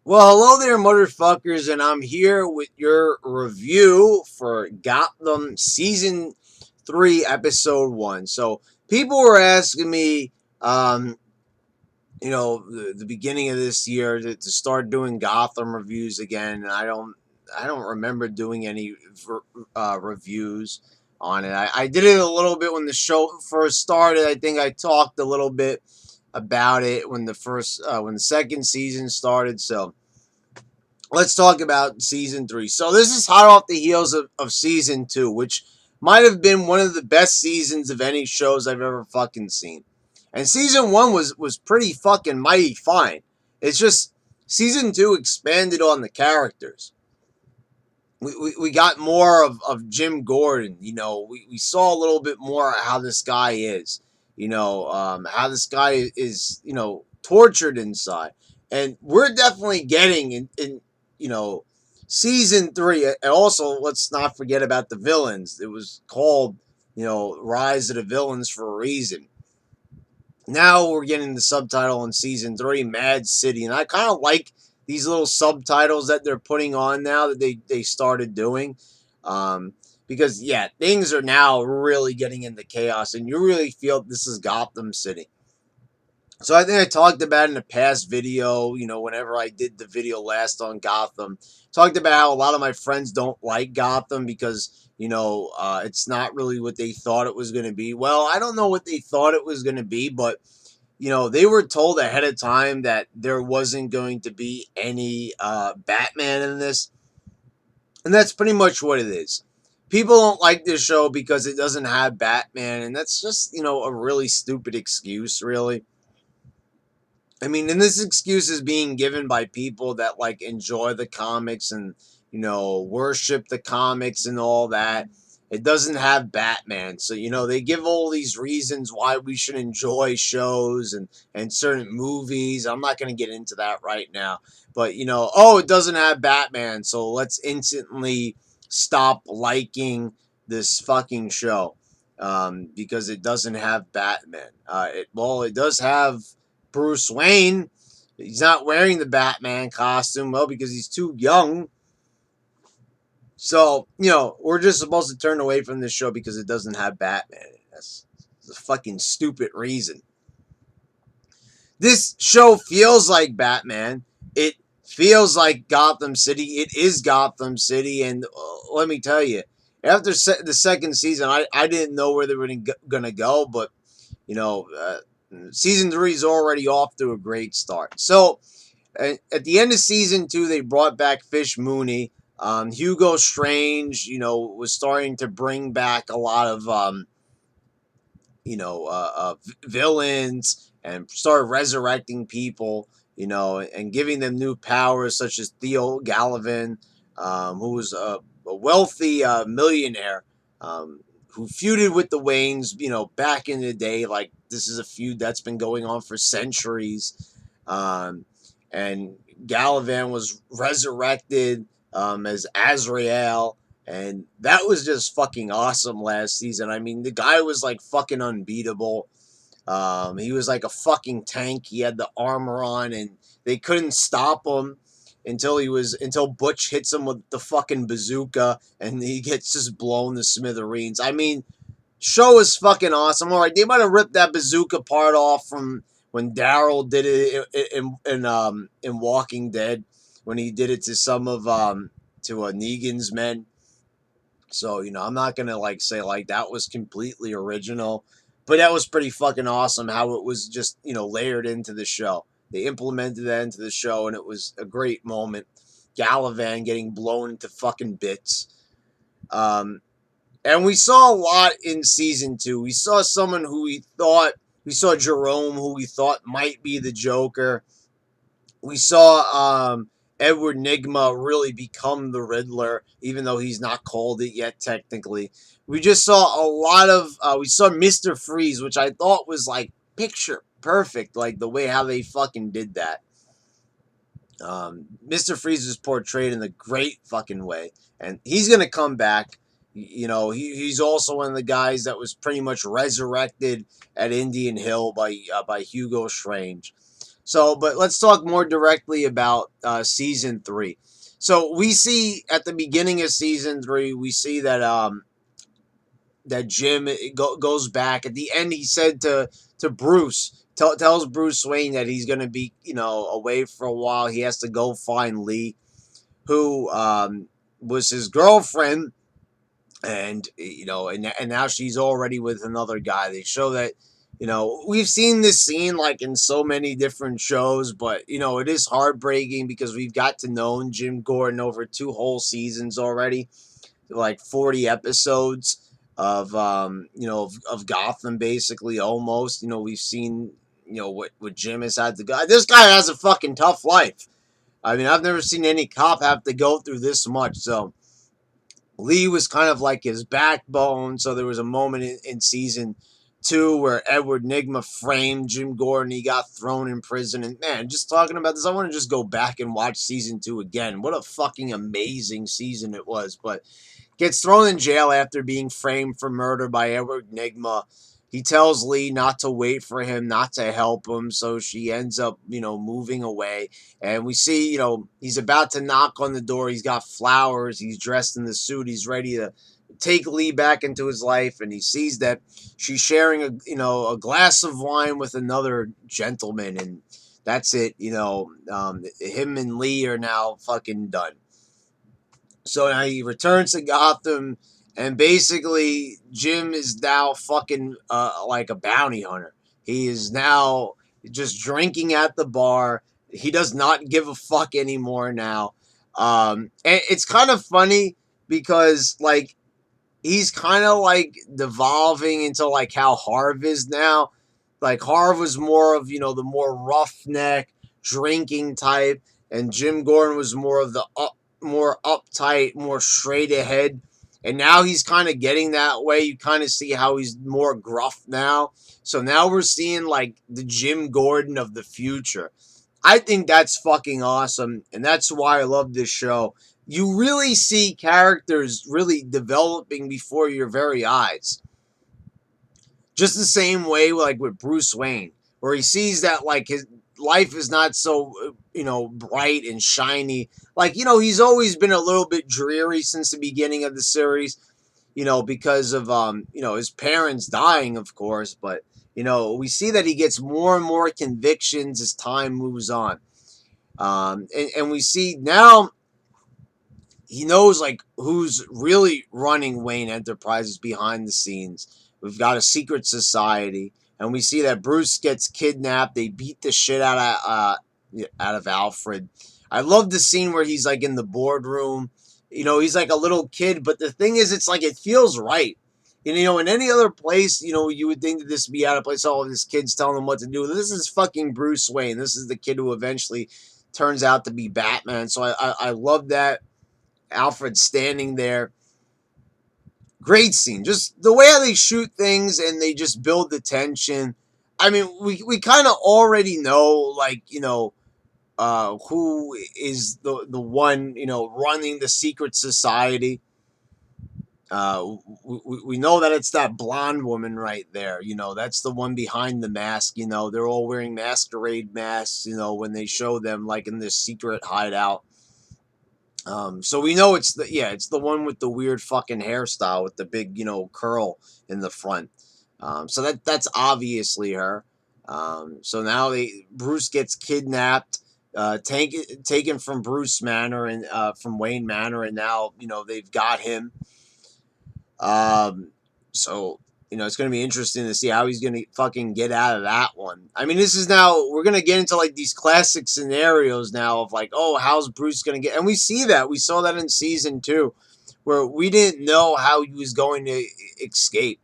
Well, hello there, motherfuckers, and I'm here with your review for Gotham Season 3, Episode 1. So, people were asking me, um, the beginning of this year to start doing Gotham reviews again, and I don't remember doing any reviews on it. I did it a little bit when the show first started. I think I talked a little bit about it when the second season started, so let's talk about season 3. So this is hot off the heels of season 2, which might have been one of the best seasons of any shows I've ever fucking seen. And season 1 was pretty fucking mighty fine. It's just season 2 expanded on the characters. We got more of Jim Gordon. We saw a little bit more how this guy is. How this guy is, tortured inside. And we're definitely getting in you know, season 3. And also, let's not forget about the villains. It was called, Rise of the Villains for a reason. Now we're getting the subtitle in season 3, Mad City. And I kind of like these little subtitles that they're putting on now that they started doing. Because, yeah, things are now really getting into chaos. And you really feel this is Gotham City. So I think I talked about in a past video, whenever I did the video last on Gotham, talked about how a lot of my friends don't like Gotham because, it's not really what they thought it was going to be. Well, I don't know what they thought it was going to be, but, they were told ahead of time that there wasn't going to be any Batman in this. And that's pretty much what it is. People don't like this show because it doesn't have Batman, and that's just, a really stupid excuse, really. I mean, and this excuse is being given by people that like enjoy the comics and worship the comics and all that. It doesn't have Batman, so they give all these reasons why we should enjoy shows and certain movies. I'm not going to get into that right now, but oh, it doesn't have Batman, so let's instantly stop liking this fucking show because it doesn't have Batman. It does have Bruce Wayne. He's not wearing the Batman costume, well, because he's too young. So, we're just supposed to turn away from this show because it doesn't have Batman. That's a fucking stupid reason. This show feels like Batman. It feels like Gotham City. It is Gotham City. And let me tell you, after the second season, I didn't know where they were going to go, but, season 3 is already off to a great start. So, at the end of season 2, they brought back Fish Mooney. Hugo Strange, was starting to bring back a lot of, villains and started resurrecting people, and giving them new powers, such as Theo Gallivan, who was a wealthy millionaire who feuded with the Waynes, back in the day. Like, this is a feud that's been going on for centuries. And Gallivan was resurrected as Azrael, and that was just fucking awesome last season. I mean, the guy was like fucking unbeatable. He was like a fucking tank. He had the armor on, and they couldn't stop him until Butch hits him with the fucking bazooka, and he gets just blown to smithereens. I mean, show is fucking awesome. All right, they might have ripped that bazooka part off from when Daryl did it in Walking Dead, when he did it to some of Negan's men. So I'm not gonna like say like that was completely original, but that was pretty fucking awesome how it was just layered into the show. They implemented that into the show, and it was a great moment. Gallivan getting blown into fucking bits. And we saw a lot in season 2. We saw someone who we saw Jerome, who we thought might be the Joker. We saw Edward Nigma really become the Riddler, even though he's not called it yet technically. We just saw a lot of, we saw Mr. Freeze, which I thought was like picture perfect, like the way how they fucking did that. Mr. Freeze was portrayed in a great fucking way, and he's going to come back. He's also one of the guys that was pretty much resurrected at Indian Hill by Hugo Strange. So, but let's talk more directly about season 3. So we see at the beginning of season 3, we see that that Jim goes back. At the end, he said to Bruce, tells Bruce Wayne that he's going to be, away for a while. He has to go find Lee, who was his girlfriend, and and now she's already with another guy. They show that, we've seen this scene like in so many different shows, but it is heartbreaking because we've got to know Jim Gordon over 2 whole seasons already, like 40 episodes of of Gotham, basically, almost. We've seen what Jim has had to go. This guy has a fucking tough life. I mean, I've never seen any cop have to go through this much. So Lee was kind of like his backbone. So there was a moment in season 2 where Edward Nigma framed Jim Gordon. He got thrown in prison. And man, just talking about this, I want to just go back and watch season 2 again. What a fucking amazing season it was. But gets thrown in jail after being framed for murder by Edward Nigma. He tells Lee not to wait for him, not to help him, so she ends up, moving away. And we see, he's about to knock on the door. He's got flowers. He's dressed in the suit. He's ready to take Lee back into his life. And he sees that she's sharing a glass of wine with another gentleman. And that's it. Him and Lee are now fucking done. So now he returns to Gotham, and basically Jim is now fucking like a bounty hunter. He is now just drinking at the bar. He does not give a fuck anymore now. And it's kind of funny because like he's kind of like devolving into like how Harv is now. Like Harv was more of the more roughneck drinking type, and Jim Gordon was more of the more uptight, more straight ahead. And now he's kind of getting that way. You kind of see how he's more gruff now. So now we're seeing like the Jim Gordon of the future. I think that's fucking awesome, and that's why I love this show. You really see characters really developing before your very eyes. Just the same way like with Bruce Wayne, where he sees that like his life is not so bright and shiny. Like he's always been a little bit dreary since the beginning of the series, because of his parents dying, of course. But we see that he gets more and more convictions as time moves on. And we see now he knows like who's really running Wayne Enterprises behind the scenes. We've got a secret society, and we see that Bruce gets kidnapped. They beat the shit out of Alfred. I love the scene where he's like in the boardroom. He's like a little kid, but the thing is, it's like it feels right. And, in any other place, you would think that this would be out of place. All of his kids telling him what to do. This is fucking Bruce Wayne. This is the kid who eventually turns out to be Batman. So I love that. Alfred standing there. Great scene. Just the way how they shoot things and they just build the tension. I mean, we kind of already know, like, who is the one, running the secret society. We know that it's that blonde woman right there. That's the one behind the mask. They're all wearing masquerade masks, when they show them, like, in this secret hideout. So we know it's the one with the weird fucking hairstyle with the big, curl in the front. So that's obviously her. So now Bruce gets kidnapped, taken from Bruce Manor and from Wayne Manor, and now they've got him. So it's going to be interesting to see how he's going to fucking get out of that one. I mean, this is now, we're going to get into like these classic scenarios now of like, oh, how's Bruce going to get, and we saw that in season 2, where we didn't know how he was going to escape.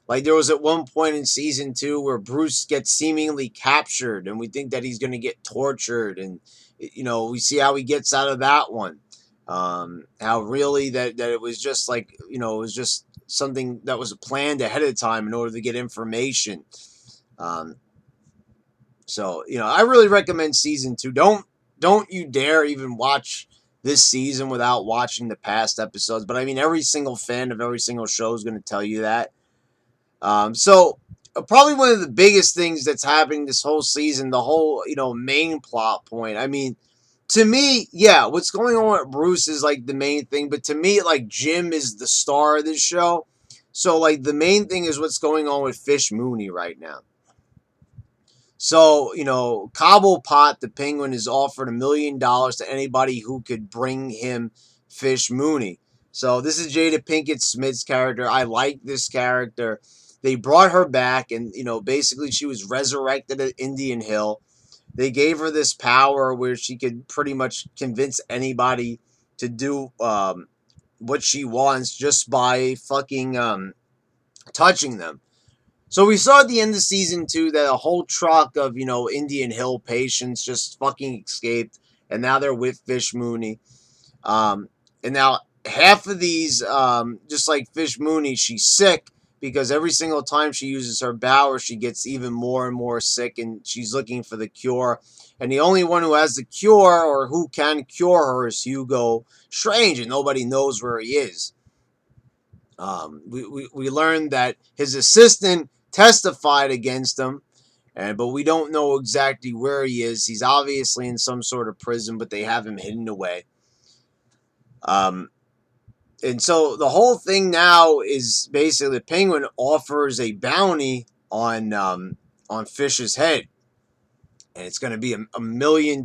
Like there was at one point in season 2 where Bruce gets seemingly captured, and we think that he's going to get tortured, and we see how he gets out of that one. How really that it was just like, it was just something that was planned ahead of time in order to get information. So I really recommend season 2. Don't you dare even watch this season without watching the past episodes. But I mean, every single fan of every single show is going to tell you that. So probably one of the biggest things that's happening this whole season, the whole, main plot point. I mean, to me, yeah, what's going on with Bruce is like the main thing, but to me, like Jim is the star of this show. So like the main thing is what's going on with Fish Mooney right now. So, Cobblepot, the penguin, is offered $1 million to anybody who could bring him Fish Mooney. So this is Jada Pinkett Smith's character. I like this character. They brought her back, and basically she was resurrected at Indian Hill. They gave her this power where she could pretty much convince anybody to do what she wants just by fucking touching them. So we saw at the end of season 2 that a whole truck of, Indian Hill patients just fucking escaped, and now they're with Fish Mooney. And now half of these, just like Fish Mooney, she's sick because every single time she uses her power, she gets even more and more sick, and she's looking for the cure. And the only one who has the cure or who can cure her is Hugo Strange, and nobody knows where he is. We learned that his assistant testified against him, but we don't know exactly where he is. He's obviously in some sort of prison, but they have him hidden away. And so the whole thing now is basically the Penguin offers a bounty on Fish's head, and it's going to be $1 million.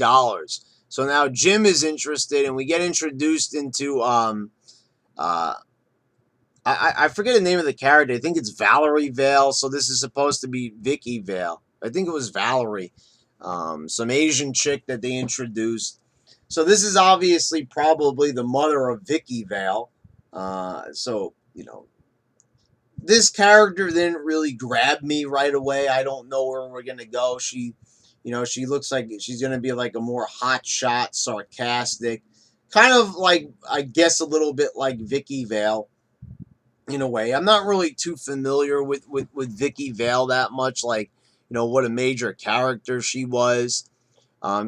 So now Jim is interested, and we get introduced into I forget the name of the character. I think it's Valerie Vale. So this is supposed to be Vicky Vale. I think it was Valerie, some Asian chick that they introduced. So this is obviously probably the mother of Vicky Vale. So this character didn't really grab me right away. I don't know where we're gonna go. She looks like she's gonna be like a more hotshot, sarcastic, kind of like I guess a little bit like Vicky Vale. In a way, I'm not really too familiar with Vicky Vale that much, like what a major character she was.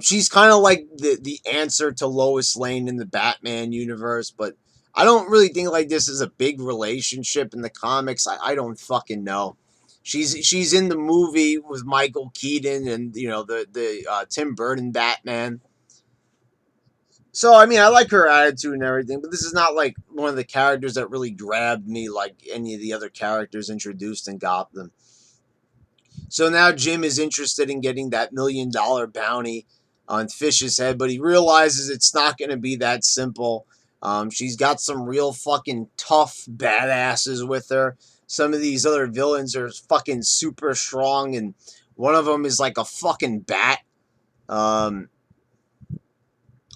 She's kind of like the answer to Lois Lane in the Batman universe, but I don't really think like this is a big relationship in the comics. I don't fucking know. She's in the movie with Michael Keaton and the Tim Burton Batman. So, I mean, I like her attitude and everything, but this is not like one of the characters that really grabbed me like any of the other characters introduced in Gotham. So now Jim is interested in getting that $1 million bounty on Fish's head, but he realizes it's not going to be that simple. She's got some real fucking tough badasses with her. Some of these other villains are fucking super strong, and one of them is like a fucking bat.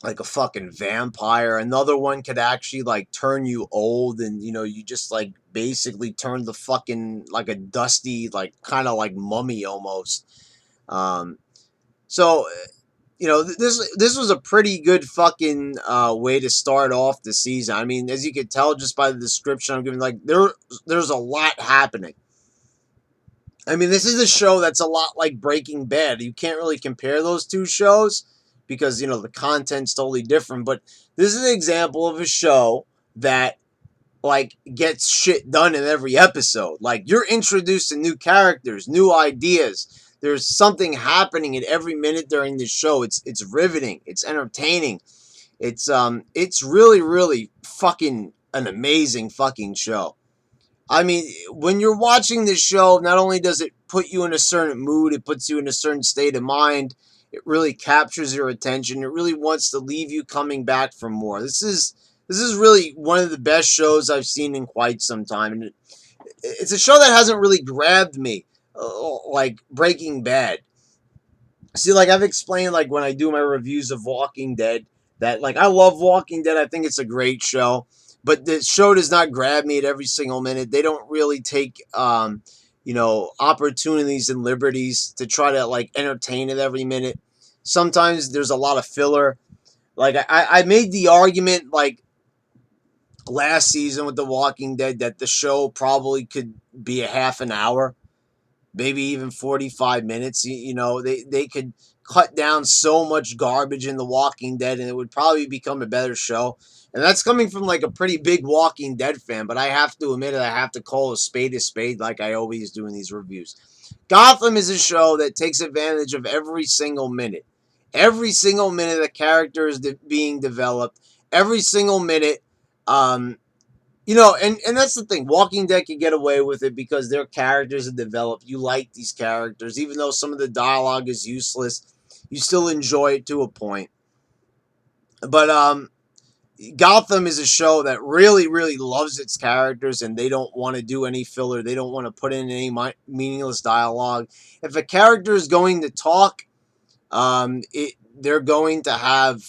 Like a fucking vampire. Another one could actually like turn you old, and you just like basically turn the fucking like a dusty, like kind of like mummy almost. Um, so this was a pretty good fucking way to start off the season. I mean, as you can tell just by the description I'm giving, like there's a lot happening. I mean, this is a show that's a lot like Breaking Bad. You can't really compare those two shows because, the content's totally different. But this is an example of a show that, like, gets shit done in every episode. Like, you're introduced to new characters, new ideas. There's something happening at every minute during this show. It's riveting. It's entertaining. It's really, really fucking an amazing fucking show. I mean, when you're watching this show, not only does it put you in a certain mood, it puts you in a certain state of mind. It really captures your attention. It really wants to leave you coming back for more. This is really one of the best shows I've seen in quite some time, and it's a show that hasn't really grabbed me like Breaking Bad. See, like I've explained, like when I do my reviews of Walking Dead, that like I love Walking Dead. I think it's a great show, but the show does not grab me at every single minute. They don't really take opportunities and liberties to try to like entertain it every minute. Sometimes there's a lot of filler. Like I made the argument like last season with The Walking Dead that the show probably could be a half an hour, maybe even 45 minutes. They could cut down so much garbage in The Walking Dead and it would probably become a better show. And that's coming from like a pretty big Walking Dead fan, but I have to admit it, I have to call a spade like I always do in these reviews. Gotham is a show that takes advantage of every single minute. Every single minute the character is being developed. Every single minute, um, and that's the thing. Walking Dead can get away with it because their characters are developed. You like these characters, even though some of the dialogue is useless. You still enjoy it to a point. But Gotham is a show that really, really loves its characters, and they don't want to do any filler. They don't want to put in any meaningless dialogue. If a character is going to talk, they're going to have,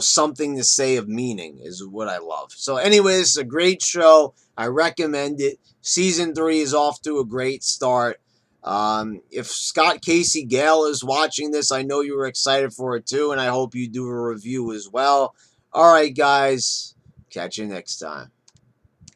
something to say of meaning is what I love. So anyway, this is a great show. I recommend it. Season 3 is off to a great start. If Scott Casey Gale is watching this, I know you were excited for it too, and I hope you do a review as well. All right, guys. Catch you next time.